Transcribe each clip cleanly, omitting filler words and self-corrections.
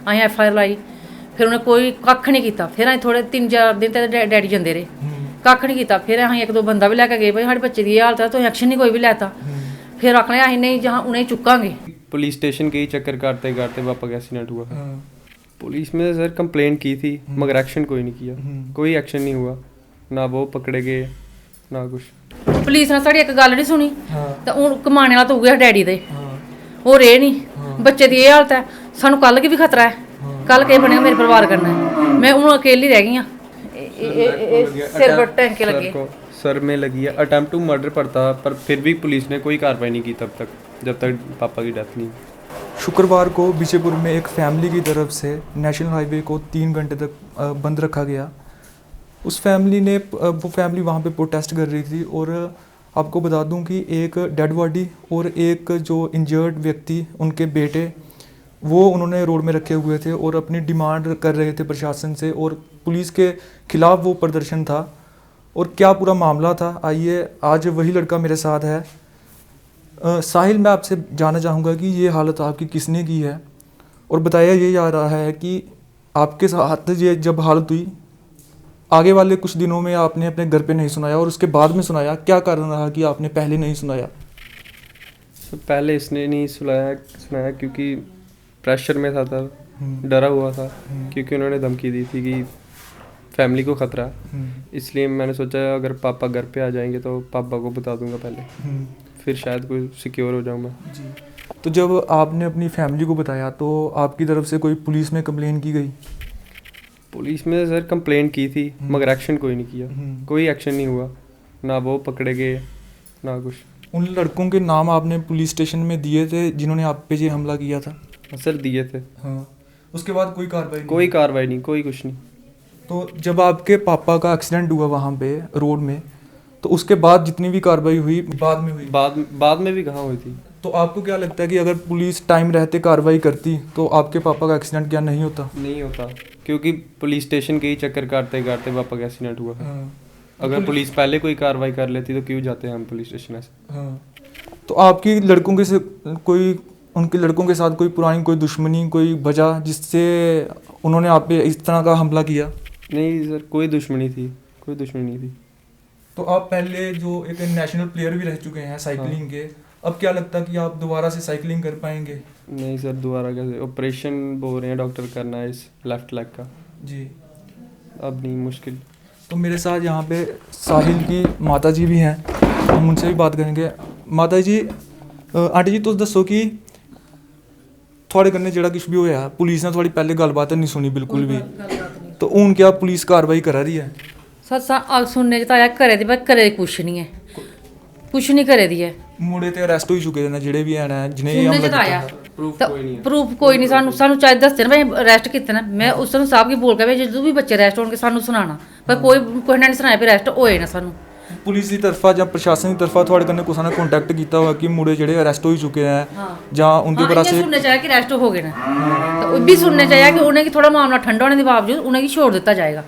असें FIR लाई, फिर उन्हें कोई कक्ख नहीं किया। फिर असें थोड़े 3-4 दिन तक डैडी जंदे रहे, कक्ख नहीं किया। फिर असें 1-2 बंदा भी लैके गए, भाई साढ़े बच्चे की हालत है, तुम एक्शन नहीं कोई भी लैता। फिर आखने असें नहीं जहाँ उन्हें चुकांगे। पुलिस स्टेशन के ही चक्कर काटते काटते पापा का एक्सीडेंट हुआ। पुलिस में सर कंप्लेंट की थी मगर एक्शन कोई नहीं किया, कोई एक्शन नहीं हुआ, ना वो पकड़े गए ना कुछ। पुलिस ने साड़ी एक गल नहीं सुनी, तो हूँ कमाने वाला तो उगे डैडी दे, वो रेह नहीं। बच्चे की ये हालत है, सानू कल की भी खतरा है, कल के बनेगा मेरे परिवार करना। मैं हूँ अकेली रह गई हाँ, सिर पर टैंके लगे, सर में लगी है। अटेम्प्ट टू मर्डर पर था, पर फिर भी पुलिस ने कोई कार्रवाई नहीं की तब तक, जब तक पापा की डेथ नहीं। शुक्रवार को विजयपुर में एक फैमिली की तरफ से नेशनल हाईवे को 3 घंटे तक बंद रखा गया। उस फैमिली ने वो फैमिली वहाँ पे प्रोटेस्ट कर रही थी, और आपको बता दूं कि एक डेड बॉडी और एक जो इंजर्ड व्यक्ति, उनके बेटे, वो उन्होंने रोड में रखे हुए थे और अपनी डिमांड कर रहे थे प्रशासन से, और पुलिस के खिलाफ वो प्रदर्शन था। और क्या पूरा मामला था, आइए आज वही लड़का मेरे साथ है। साहिल, मैं आपसे जानना चाहूँगा कि ये हालत आपकी किसने की है, और बताया ये जा रहा है कि आपके साथ ये जब हालत हुई, आगे वाले कुछ दिनों में आपने अपने घर पे नहीं सुनाया और उसके बाद में सुनाया, क्या कारण रहा कि आपने पहले नहीं सुनाया? पहले इसने नहीं सुनाया क्योंकि प्रेशर में था, डरा हुआ था, क्योंकि उन्होंने धमकी दी थी कि फैमिली को खतरा है। इसलिए मैंने सोचा अगर पापा घर पे आ जाएंगे तो पापा को बता दूंगा पहले, फिर शायद कोई सिक्योर हो जाऊँ मैं। जी। तो जब आपने अपनी फैमिली को बताया तो आपकी तरफ से कोई पुलिस में कंप्लेन की गई? पुलिस में सर कंप्लेंट की थी मगर एक्शन कोई नहीं किया, कोई एक्शन नहीं हुआ, ना वो पकड़े गए ना कुछ। उन लड़कों के नाम आपने पुलिस स्टेशन में दिए थे जिन्होंने आप पे ये हमला किया था? सर दिए थे। हाँ। उसके बाद कोई कार्रवाई? कोई कार्रवाई नहीं, कोई कुछ नहीं। तो जब आपके पापा का एक्सीडेंट हुआ वहाँ पे रोड में, तो उसके बाद जितनी भी कार्रवाई हुई बाद में हुई? बाद में भी कहाँ हुई थी। तो आपको क्या लगता है कि अगर पुलिस टाइम रहते कार्रवाई करती तो आपके पापा का एक्सीडेंट क्या नहीं होता? नहीं होता, क्योंकि पुलिस स्टेशन के ही चक्कर काटते काटते पापा का एक्सीडेंट हुआ। अगर पुलिस पहले कोई कार्रवाई कर लेती तो क्यों जाते हैं हम पुलिस स्टेशन ऐसे। हाँ। तो आपकी लड़कों के से कोई, उनके लड़कों के साथ कोई पुरानी कोई दुश्मनी, कोई वजह जिससे उन्होंने आप पे इस तरह का हमला किया? नहीं सर, कोई दुश्मनी नहीं थी। तो आप पहले जो एक नेशनल प्लेयर भी रह चुके हैं साइकिलिंग के, अब क्या लगता है कि आप दोबारा से साइकिलिंग कर पाएंगे? नहीं सर, दोबारा कैसे, ऑपरेशन बोल रहे हैं डॉक्टर करना है इस लेफ्ट लेग का। जी। अब नहीं, मुश्किल। तो मेरे साथ यहाँ पे साहिल की माता जी भी हैं, हम उनसे भी बात करेंगे। माता जी, आंटी जी तुस दसो कि थोड़े कन्नै जेह्ड़ा किश भी होया, पुलिस ने थोड़ी पहले गलबात नहीं सुनी बिल्कुल भी, तो हूँ क्या पुलिस कार्रवाई करा रही है? सर सुनने च आया करे दी, पर करे कुछ नहीं है, कुछ नहीं करे दी है। मुड़े ते अरेस्ट हो चुके हैं जेह्ड़े भी हैं जिन्हें ये सुनने हमला च आया, किया? प्रूफ कोई नहीं, सानू चाहे दसदे ना भाई अरेस्ट किते ना। मैं उस दिन साहब की बोल के भाई जो भी बच्चे अरेस्ट होणगे सानू सुनाना, पर कोई ने नहीं सुनाया भी अरेस्ट होए ना सानू। पुलिस की तरफा या प्रशासन की तरफा थोड़े कन्नै कुसै ने कॉन्टैक्ट किया हुआ कि मुड़े जेह्ड़े अरेस्ट हो चुके हैं जां उनके ऊपर असें सुनने चाहिए कि अरेस्ट हो गए ना, तो वो भी सुनने चाहिए कि उन्हें थोड़ा मामला ठंडा होने के बावजूद उन्हें छोड़ दिता जाएगा।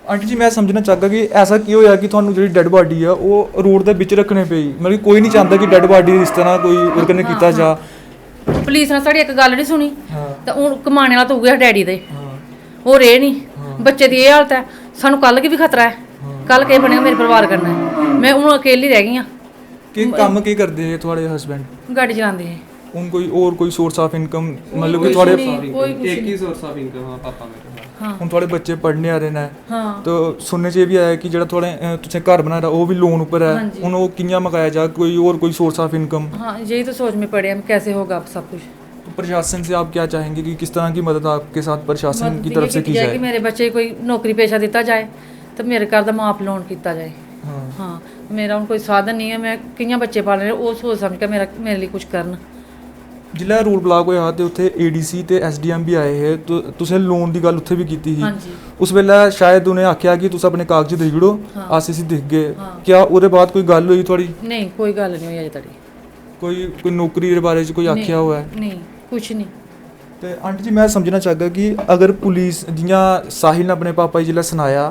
आंटी जी, मैं समझना चाहगा कि ऐसा की होया कि तुहानू जेह्ड़ी डेड बॉडी है वो रोड दे बिच रखने पेई? मतलब कोई नहीं चाहता कि डेड बॉडी इस तरह कोई ओह्दे कन्नै कीता जा। पुलिस ने साड़ी एक गल नहीं सुनी, तो हूँ कमाने वाला तो उगे डैडी दे, वो रेह नहीं। बच्चे की ये हालत है, सानू कल की भी खतरा है, कल के बनेगा मेरे परिवार करना। मैं हूँ अकेली रह गई हाँ। कि कम्म की करदे हे थुआढ़े हस्बैंड? गाड़ी चलाते हैं। हूँ कोई और कोई सोर्स ऑफ इनकम, मतलब कि थोड़े एक ही सोर्स ऑफ इनकम है पापा मेरे। हूँ थोड़े बच्चे पढ़ने आ रहे ने, तो सुनने च भी आया कि जेह्ड़ा थोड़े तुसें घर बनाए दा ओह् भी लोन उप्पर है, हूँ ओह् कि'यां मकाया जा, कोई और कोई सोर्स ऑफ इनकम? हाँ, यही तो सोच में पड़े हम, कैसे होगा सब कुछ। तो प्रशासन से आप क्या चाहेंगे कि किस तरह की मदद आपके साथ प्रशासन की तरफ से की जाए? कि मेरे बच्चे कोई नौकरी पेशा दिता जाए, तो मेरे घर का माफ लोन किया जाए। हाँ, मेरा हूँ कोई साधन नहीं है, मैं कि'यां बच्चे पालने, वो सोच समझ के मेरे लिए कुछ करन। जिल्लै रूल ब्लाक होया ते उत्थे ADC ते SDM भी आए हे, तो तुसें लोन दी गल उत्थे भी कीती ही। उस वेल्लै शायद उ'नें आखेआ कि तुस अपने कागज देई ओड़ो, अस इसी दिखगे। क्या ओह्दे बाद कोई गल होई थुआढ़ी? नहीं, कोई गल नहीं होई अजे तक। कोई नौकरी दे बारे च कोई आखेआ होऐ? नहीं, कुछ नहीं। ते आंटी जी, मैं समझना चाहगा कि अगर पुलिस, जि'यां साहिल ने अपने पापा जी जिल्लै सनाया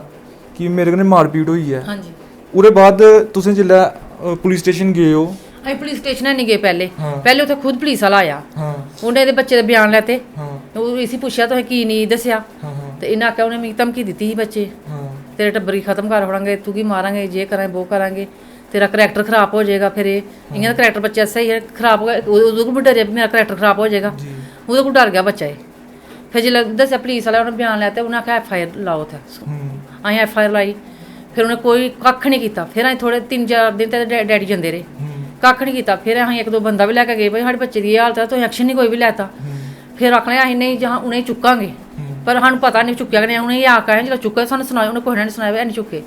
कि मेरे कन्नै मारपीट होई है, ओह्दे बाद तुसें जिल्लै पुलिस स्टेशन गए हो? असीं पुलिस स्टेशन नहीं गए, पहले उत्थे खुद पुलिस वाला आया, उन्हें बच्चे दे बयान लैते, ਉਹ ਇਸੀ ਪੁੱਛਿਆ ਤੁਸੀਂ ਕੀ ਨਹੀਂ ਦੱਸਿਆ हाँ हाँ ਤੇ ਇਹਨਾਂ ਆਖਿਆ ਉਹਨੇ ਮੈਨੂੰ ਧਮਕੀ ਦਿੱਤੀ ਸੀ ਬੱਚੇ हाँ ਤੇਰੇ ਟੱਬਰ ਹੀ ਖਤਮ ਕਰ ਫੜਾਂਗੇ ਤੂੰ ਕੀ ਮਾਰਾਂਗੇ ਜੇ ਕਰਾਂਗੇ ਉਹ ਕਰਾਂਗੇ ਤੇਰਾ ਕਰੈਕਟਰ ਖਰਾਬ ਹੋ ਜਾਏਗਾ ਫਿਰ ਇਹਨਾਂ ਦਾ ਕਰੈਕਟਰ ਬੱਚਾ ਐਸਾ ਹੀ ਹੈ ਖਰਾਬ ਹੋ ਗਿਆ ਉਹਦੇ ਕੋਲ ਵੀ ਡਰਿਆ ਵੀ ਮੇਰਾ ਕਰੈਕਟਰ ਖਰਾਬ ਹੋ ਜਾਏਗਾ जी ਉਹਦੇ ਕੋਲ ਡਰ ਗਿਆ ਬੱਚਾ ਇਹ ਫਿਰ ਜੇ ਦੱਸਿਆ ਪੁਲਿਸ ਵਾਲਾ ਉਹਨੇ ਬਿਆਨ ਲਿਆ ਤੇ ਉਹਨਾਂ ਆਖਿਆ FIR ਲਾਓ ਉੱਥੇ ਅਸੀਂ FIR ਲਾਈ ਫਿਰ ਉਹਨੇ ਕੋਈ ਕੱਖ ਨਹੀਂ ਕੀਤਾ ਫਿਰ ਅਸੀਂ ਥੋੜੇ 3-4 ਦਿਨ ਤੇ ਡੈਡੀ ਜਾਂਦੇ ਰਹੇ ਕੱਖ ਨਹੀਂ ਕੀਤਾ ਫਿਰ ਅਸੀਂ ਇੱਕ ਦੋ ਬੰਦਾ ਵੀ ਲੈ ਕੇ ਗਏ ਬਈ ਸਾਡੇ ਬੱਚੇ ਦੀ ਇਹ ਹਾਲਤ ਹੈ ਤੁਸੀਂ ਐਕਸ਼ਨ ਨਹੀਂ ਕੋਈ ਵੀ ਲੈਤਾ ਫਿਰ ਆਖ ਲਿਆ ਅਸੀਂ ਨਹੀਂ ਜਹਾਂ ਉਹਨੇ ਚੁੱਕਾਂਗੇ ਪਰ ਸਾਨੂੰ ਪਤਾ ਨਹੀਂ ਚੁੱਕਿਆ ਕਿ ਨਹੀਂ ਉਹਨੇ ਇਹ ਆ ਕੇ ਜਦੋਂ ਚੁੱਕਿਆ ਸਾਨੂੰ ਸੁਣਾਇਆ ਉਹਨੇ ਕੋਈ ਨਹੀਂ ਸੁਣਾਇਆ ਵੀ ਨਹੀਂ ਚੁੱਕੇ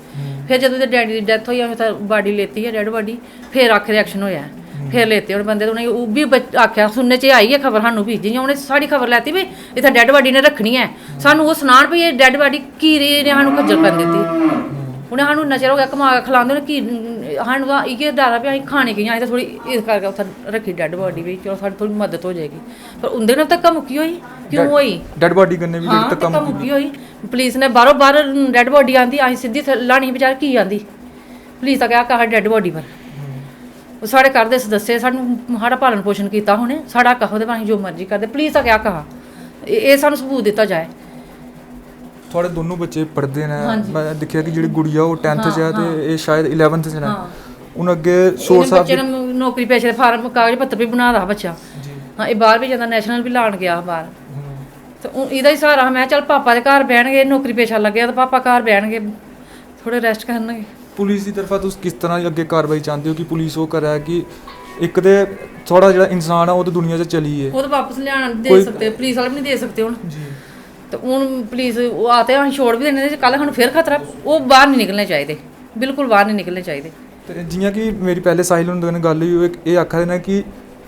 ਫਿਰ ਜਦੋਂ ਤੇ ਡੈਡੀ ਦੀ ਡੈਥ ਹੋਈ ਅਸੀਂ ਤਾਂ ਬਾਡੀ ਲੈਤੀ ਹੈ ਡੈਡ ਬਾਡੀ ਫਿਰ ਆਖਰ ਐਕਸ਼ਨ ਹੋਇਆ ਫਿਰ ਲੈਤੇ ਉਹਨੇ ਬੰਦੇ ਉਹਨੇ ਉਹ ਵੀ ਆਖਿਆ ਸੁਣਨੇ ਚ ਆਈ ਹੈ ਖਬਰ ਸਾਨੂੰ ਵੀ ਜਿਵੇਂ ਉਹਨੇ ਸਾਡੀ ਖਬਰ ਲੈਤੀ ਵੀ ਇੱਥੇ ਡੈਡ ਬਾਡੀ ਨੇ ਰੱਖਣੀ ਹੈ ਸਾਨੂੰ ਉਹ ਸੁਣਾਣ ਵੀ ਇਹ ਡੈਡ ਬਾਡੀ ਕੀ ਰੇ ਨੇ ਸਾਨੂੰ ਖੱਜਲ ਕਰ ਦਿੱਤੀ ਉਹਨੇ ਸਾਨੂੰ ਨਜ਼ਰ ਹੋ ਗਿਆ ਕਮਾ ਕੇ ਖਿਲਾਉਂਦੇ ਉਹਨੇ ਕੀ ਸਾਨੂੰ ਤਾਂ ਇਹ ਡਰ ਆ ਵੀ ਅਸੀਂ ਖਾਣੇ ਗਈਆਂ ਅਸੀਂ ਤਾਂ ਥੋੜੀ ਇਸ ਕਰਕੇ ਉੱਥੇ ਰੱਖੀ ਡੈਡ ਬਾਡੀ ਵੀ ਚਲੋ ਸਾਡੀ ਥੋੜੀ ਮਦਦ ਹੋ ਜਾਏਗੀ ਪਰ ਉਹਦੇ ਨਾਲ ਧੱਕਾ ਮੁੱਕੀ ਹੋਈ ਕਿਉਂ ਹੋਈ डेड बॉडी करने भी ਹਾਂ तक ਧੱਕਾ ਮੁੱਕੀ ਹੋਈ ਪੁਲਿਸ ਨੇ ਬਾਹਰੋਂ ਬਾਹਰ ਡੈਡ ਬਾਡੀ ਆਂਦੀ ਅਸੀਂ ਸਿੱਧੀ ਲਾਣੀ ਵਿਚਾਰ ਕੀ ਆਂਦੀ ਪੁਲਿਸ ਤਾਂ ਕਿਹਾ ਕਹਾ ਡੈਡ ਬਾਡੀ ਪਰ ਉਹ ਸਾਡੇ ਘਰ ਦੇ ਸਦੱਸੇ ਸਾਨੂੰ ਸਾਡਾ ਪਾਲਣ ਪੋਸ਼ਣ ਕੀਤਾ ਉਹਨੇ ਸਾਡਾ ਕਹੋ ਦੇ ਭਾਵੇਂ ਜੋ ਮਰਜ਼ੀ ਕਰਦੇ ਪੁਲਿਸ ਤਾਂ ਕਿਹਾ ਕਹਾ ਇਹ ਸਾਨੂੰ ਸਬੂਤ ਦਿੱਤਾ ਜਾਏ थोड़े दोनों बच्चे पढ़ते हैं हाँ जी। मैं देखा कि जी गुड़िया वो 10th च है हाँ। ते ये शायद 11th च है हाँ। उन अगे ਇਹਨੇ सोच साहब ਬੱਚੇ ਨੂੰ ਨੌਕਰੀ ਪੇਸ਼ੇ ਦੇ ਫਾਰਮ ਕਾਗਜ਼ ਪੱਤਰ ਵੀ ਬਣਾਦਾ ਬੱਚਾ जी ਹਾਂ ਇਹ ਬਾਹਰ ਵੀ ਜਾਂਦਾ ਨੈਸ਼ਨਲ ਵੀ ਲਾਣ ਗਿਆ ਬਾਹਰ ਤੇ ਇਹਦਾ ਹੀ ਸਹਾਰਾ ਮੈਂ ਚੱਲ ਪਾਪਾ ਦੇ ਘਰ ਬਹਿਣਗੇ ਨੌਕਰੀ ਪੇਸ਼ਾ ਲੱਗਿਆ ਤਾਂ ਪਾਪਾ ਘਰ ਬਹਿਣਗੇ ਥੋੜੇ ਰੈਸਟ ਕਰਨਗੇ पुलिस की तरफा तुस किस तरह अगे कार्रवाई चाहते हो कि पुलिस वो करे कि एक ते थोड़ा जो इंसान है वो तो दुनिया से चली है ਉਹ ਤਾਂ ਵਾਪਸ ਲਿਆਣ ਦੇ ਕੋਈ- ਸਕਦੇ ਪੁਲਿਸ ਵਾਲੇ ਵੀ ਨਹੀਂ ਦੇ ਸਕਦੇ ਹੁਣ जी ਤੇ ਹੁਣ ਪੁਲਿਸ ਉਹ ਆਤੇ ਅਸੀਂ ਛੋੜ ਵੀ ਦੇਣੇ ਕੱਲ ਸਾਨੂੰ ਫਿਰ ਖਤਰਾ ਉਹ ਬਾਹਰ ਨਹੀਂ ਨਿਕਲਣੇ ਚਾਹੀਦੇ ਬਿਲਕੁਲ ਬਾਹਰ ਨਹੀਂ ਨਿਕਲਣੇ ਚਾਹੀਦੇ ਤੇ ਜਿਵੇਂ ਕਿ ਮੇਰੀ ਪਹਿਲੇ ਸਾਹਿਲ ਹੁੰਦੇ ਨੇ ਗੱਲ ਹੋਈ ਇਹ ਆਖਦੇ ਨੇ ਕਿ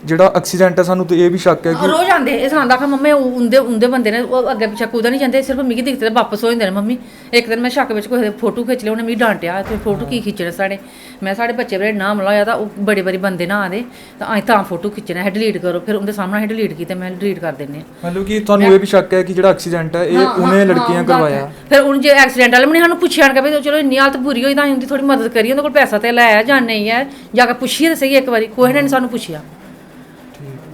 ਜਿਹੜਾ ਐਕਸੀਡੈਂਟ ਹੈ ਸਾਨੂੰ ਤੇ ਇਹ ਵੀ ਸ਼ੱਕ ਹੈ ਕਿ ਰੋਜ਼ ਆਂਦੇ ਇਹ ਸੁਣਾਉਂਦਾ ਕਿ ਮੰਮੀ ਉਹਦੇ ਬੰਦੇ ਨੇ ਉਹ ਅੱਗੇ ਪਿੱਛੇ ਕੁਦਾ ਨਹੀਂ ਜਾਂਦੇ ਸਿਰਫ ਮਿਗੀ ਦਿਖਦੇ ਤੇ ਵਾਪਸ ਹੋ ਜਾਂਦੇ ਨੇ ਮੰਮੀ ਇੱਕ ਦਿਨ ਮੈਂ ਸ਼ੱਕ ਵਿੱਚ ਕੋਈ ਫੋਟੋ ਖਿੱਚ ਲਿਆ ਉਹਨੇ ਮੈਨੂੰ ਡਾਂਟਿਆ ਤੇ ਫੋਟੋ ਕੀ ਖਿੱਚਣੇ ਸਾਡੇ ਮੈਂ ਸਾਡੇ ਬੱਚੇ ਬੜੇ ਨਾਮ ਲਾਇਆ ਤਾਂ ਉਹ ਬੜੇ ਬੜੇ ਬੰਦੇ ਨਾ ਆਦੇ ਤਾਂ ਅਸੀਂ ਤਾਂ ਫੋਟੋ ਖਿੱਚਣਾ ਹੈ ਡਿਲੀਟ ਕਰੋ ਫਿਰ ਉਹਦੇ ਸਾਹਮਣੇ ਅਸੀਂ ਡਿਲੀਟ ਕੀਤੇ ਮੈਂ ਡਿਲੀਟ ਕਰ ਦਿੰਦੇ ਆ ਮਤਲਬ ਕਿ ਤੁਹਾਨੂੰ ਇਹ ਵੀ ਸ਼ੱਕ ਹੈ ਕਿ ਜਿਹੜਾ ਐਕਸੀਡੈਂਟ ਹੈ ਇਹ ਉਹਨੇ ਲੜਕੀਆਂ ਕਰਵਾਇਆ ਫਿਰ ਉਹਨੂੰ ਜੇ ਐਕਸੀਡੈਂਟ ਵਾਲੇ ਨੇ ਸਾਨੂੰ ਪੁੱਛਿਆ ਕਿ ਵੀ ਚਲੋ ਇੰਨੀ ਹਾਲਤ ਬੁਰੀ ਹੋਈ ਤਾਂ ਅਸੀਂ ਉਹਦੀ ਥੋੜੀ ਮਦਦ ਕਰੀਏ ਉਹਦੇ ਕੋਲ ਪੈਸਾ ਤੇ ਲੈ ਆ ਜਾਂ ਨਹੀਂ ਹੈ ਜਾ ਕੇ ਪੁੱਛੀਏ ਤਾਂ ਸਹੀ ਇੱਕ ਵਾਰੀ ਕੋਈ ਨੇ ਸਾਨੂੰ ਪੁੱਛਿਆ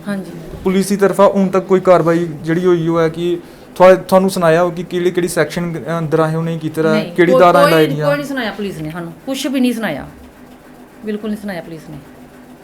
ਹਾਂਜੀ ਪੁਲਿਸ ਦੀ ਤਰਫਾ ਹੁਣ ਤੱਕ ਕੋਈ ਕਾਰਵਾਈ ਜਿਹੜੀ ਹੋਈ ਹੋ ਹੈ ਕਿ ਤੁਹਾਨੂੰ ਸੁਣਾਇਆ ਹੋ ਕਿ ਕਿਹੜੀ ਕਿਹੜੀ ਸੈਕਸ਼ਨ ਅੰਦਰ ਆਏ ਉਹਨੇ ਕੀਤਾ ਹੈ ਨਹੀਂ, ਕਿਹੜੀ ਕੋਈ- ਧਾਰਾ ਕੋਈ- ਲਾਈ ਦੀਆਂ ਕੋਈ ਨਹੀਂ ਸੁਣਾਇਆ ਪੁਲਿਸ ਨੇ ਸਾਨੂੰ ਕੁਝ ਵੀ ਨਹੀਂ ਸੁਣਾਇਆ ਬਿਲਕੁਲ ਨਹੀਂ ਸੁਣਾਇਆ ਪੁਲਿਸ ਨੇ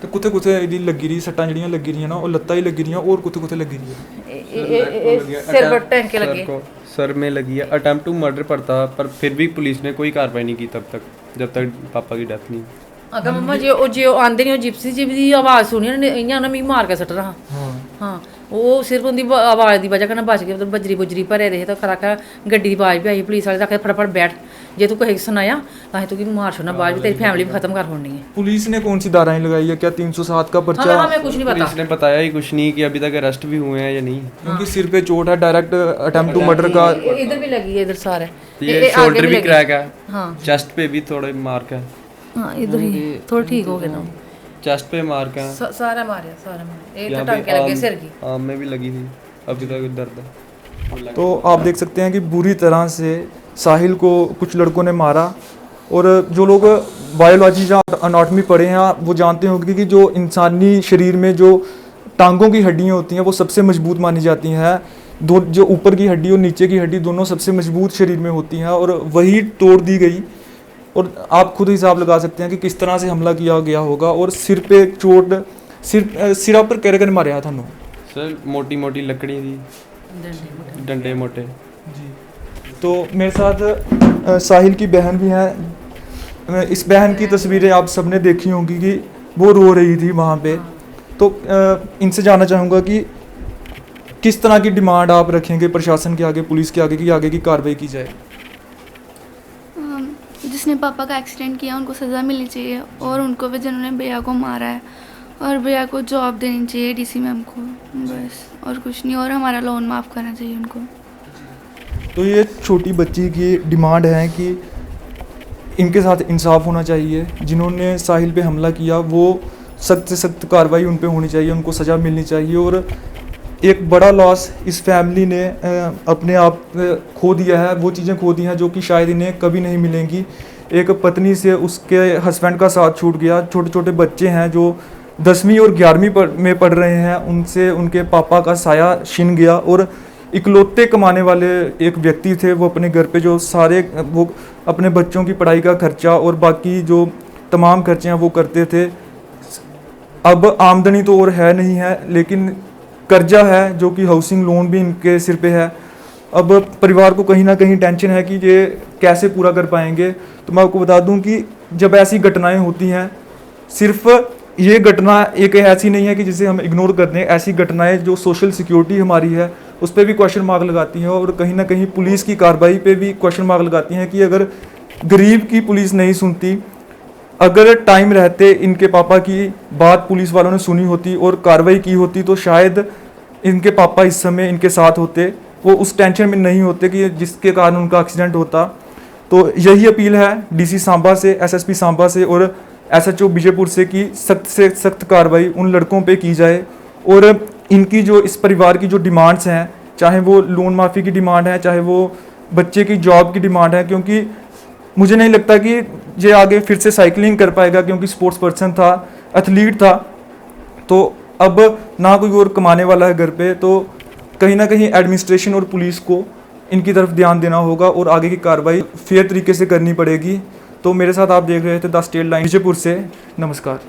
ਤੇ ਕੁੱਥੇ ਕੁੱਥੇ ਇਹਦੀ ਲੱਗੀ ਰਹੀ ਸੱਟਾਂ ਜਿਹੜੀਆਂ ਲੱਗੀ ਰਹੀਆਂ ਨਾ ਉਹ ਲੱਤਾਂ ਹੀ ਲੱਗੀ ਰਹੀਆਂ ਔਰ ਕੁੱਥੇ ਕੁੱਥੇ ਲੱਗੀ ਰਹੀ ਹੈ ਇਹ ਸਿਰ ਪਰ ਟੈਂਕੇ ਲੱਗੇ सर में लगी है अटेम्प्ट टू मर्डर पर था पर फिर भी पुलिस ने कोई कार्रवाई नहीं की तब तक जब तक पापा की डेथ नहीं हुई। ਅਗਾ ਮੰਮਾ ਜੇ ਉਹ ਆਂਦੇ ਨਹੀਂ ਉਹ ਜਿਪਸੀ ਜੀ ਦੀ ਆਵਾਜ਼ ਸੁਣੀ ਉਹਨੇ ਇਹਨਾਂ ਨੇ ਮੈਨੂੰ ਮਾਰ ਕੇ ਸੱਟ ਰਹਾ ਹਾਂ ਹਾਂ ਉਹ ਸਿਰਫ ਉਹਦੀ ਆਵਾਜ਼ ਦੀ ਵਜ੍ਹਾ ਨਾਲ ਬਚ ਗਏ ਉਧਰ ਬਜਰੀ ਬੁਜਰੀ ਭਰੇ ਰਹੇ ਤਾਂ ਖਰਾ ਖਰਾ ਗੱਡੀ ਦੀ ਆਵਾਜ਼ ਵੀ ਆਈ ਪੁਲਿਸ ਵਾਲੇ ਦਾ ਕਿ ਫਟਾਫਟ ਬੈਠ ਜੇ ਤੂੰ ਕੋਈ ਸੁਣਾਇਆ ਤਾਂ ਹੀ ਤੂੰ ਕੀ ਮਾਰ ਛੋੜਨਾ ਬਾਅਦ ਵੀ ਤੇਰੀ ਫੈमिली भी खत्म कर होनी है पुलिस ने कौन सी धाराएं लगाई है क्या 307 का हाँ पर्चा हमें कुछ नहीं पता पुलिस ने बताया ही कुछ नहीं कि अभी तक अरेस्ट भी हुए हैं या नहीं। क्योंकि सिर पे चोट है डायरेक्ट अटेम्प्ट टू मर्डर का इधर भी लगी है इधर सारे ये आगे शोल्डर भी लगी। क्रैक है, हाँ चेस्ट पे भी थोड़े मार्क है, हाँ इधर ही थोड़ा ठीक हो गया ना चेस्ट पे मार्क है, सारा मारे सारा मारे एक तो यहाँ पे टांके लगे सिर की आर्म में भी लगी थी, अभी तक दर्द है। तो आप देख सकते हैं कि बुरी तरह से साहिल को कुछ लड़कों ने मारा और जो लोग बायोलॉजी या अनाटमी पढ़े हैं वो जानते होंगे कि जो इंसानी शरीर में जो टांगों की हड्डियाँ होती हैं वो सबसे मजबूत मानी जाती हैं दो जो ऊपर की हड्डी और नीचे की हड्डी दोनों सबसे मजबूत शरीर में होती हैं और वही तोड़ दी गई और आप खुद हिसाब लगा सकते हैं कि किस तरह से हमला किया गया होगा और सिर पे चोट सिरा पर कैरे कर मारा था सर मोटी मोटी लकड़ी थी, डंडे मोटे। जी तो मेरे साथ साहिल की बहन भी हैं इस बहन की तस्वीरें आप सबने देखी होंगी कि वो रो रही थी वहाँ पे तो इनसे जानना चाहूँगा कि किस तरह की डिमांड आप रखेंगे प्रशासन के आगे पुलिस के आगे की कार्रवाई की जाए। जिसने पापा का एक्सीडेंट किया उनको सज़ा मिलनी चाहिए और उनको भी जिन्होंने भैया को मारा है और भैया को जॉब देनी चाहिए डीसी मैम को बस और कुछ नहीं और हमारा लोन माफ़ करना चाहिए उनको। तो ये छोटी बच्ची की डिमांड है कि इनके साथ इंसाफ होना चाहिए, जिन्होंने साहिल पे हमला किया वो सख्त से सख्त कार्रवाई उन पे होनी चाहिए, उनको सज़ा मिलनी चाहिए। और एक बड़ा लॉस इस फैमिली ने अपने आप खो दिया है, वो चीज़ें खो दी हैं जो कि शायद इन्हें कभी नहीं मिलेंगी। एक पत्नी से उसके हस्बैंड का साथ छूट गया, छोटे छोटे बच्चे हैं जो 10वीं और 11वीं में पढ़ रहे हैं, उनसे उनके पापा का साया छिन गया और इकलौते कमाने वाले एक व्यक्ति थे। वो अपने घर पे जो सारे वो अपने बच्चों की पढ़ाई का खर्चा और बाकी जो तमाम खर्चे हैं वो करते थे। अब आमदनी तो और है नहीं है, लेकिन कर्जा है जो कि हाउसिंग लोन भी इनके सिर पे है। अब परिवार को कहीं ना कहीं टेंशन है कि ये कैसे पूरा कर पाएंगे। तो मैं आपको बता दूं कि जब ऐसी घटनाएं होती हैं, सिर्फ ये घटना एक ऐसी नहीं है कि जिसे हम इग्नोर कर दें। ऐसी घटनाएं जो सोशल सिक्योरिटी हमारी है उस पर भी क्वेश्चन मार्क लगाती हैं और कहीं ना कहीं पुलिस की कार्रवाई पे भी क्वेश्चन मार्क लगाती हैं कि अगर गरीब की पुलिस नहीं सुनती, अगर टाइम रहते इनके पापा की बात पुलिस वालों ने सुनी होती और कार्रवाई की होती, तो शायद इनके पापा इस समय इनके साथ होते, वो उस टेंशन में नहीं होते कि जिसके कारण उनका एक्सीडेंट होता। तो यही अपील है डीसी सांबा से, एसएसपी सांबा से और एसएचओ विजयपुर से कि सख्त से सख्त कार्रवाई उन लड़कों पे की जाए और इनकी जो इस परिवार की जो डिमांड्स हैं, चाहे वो लोन माफ़ी की डिमांड है, चाहे वो बच्चे की जॉब की डिमांड है, क्योंकि मुझे नहीं लगता कि ये आगे फिर से साइकिलिंग कर पाएगा, क्योंकि स्पोर्ट्स पर्सन था, एथलीट था। तो अब ना कोई और कमाने वाला है घर पे, तो कहीं ना कहीं एडमिनिस्ट्रेशन और पुलिस को इनकी तरफ ध्यान देना होगा और आगे की कार्रवाई फेयर तरीके से करनी पड़ेगी। तो मेरे साथ आप देख रहे थे द स्टेट लाइन विजयपुर से। नमस्कार।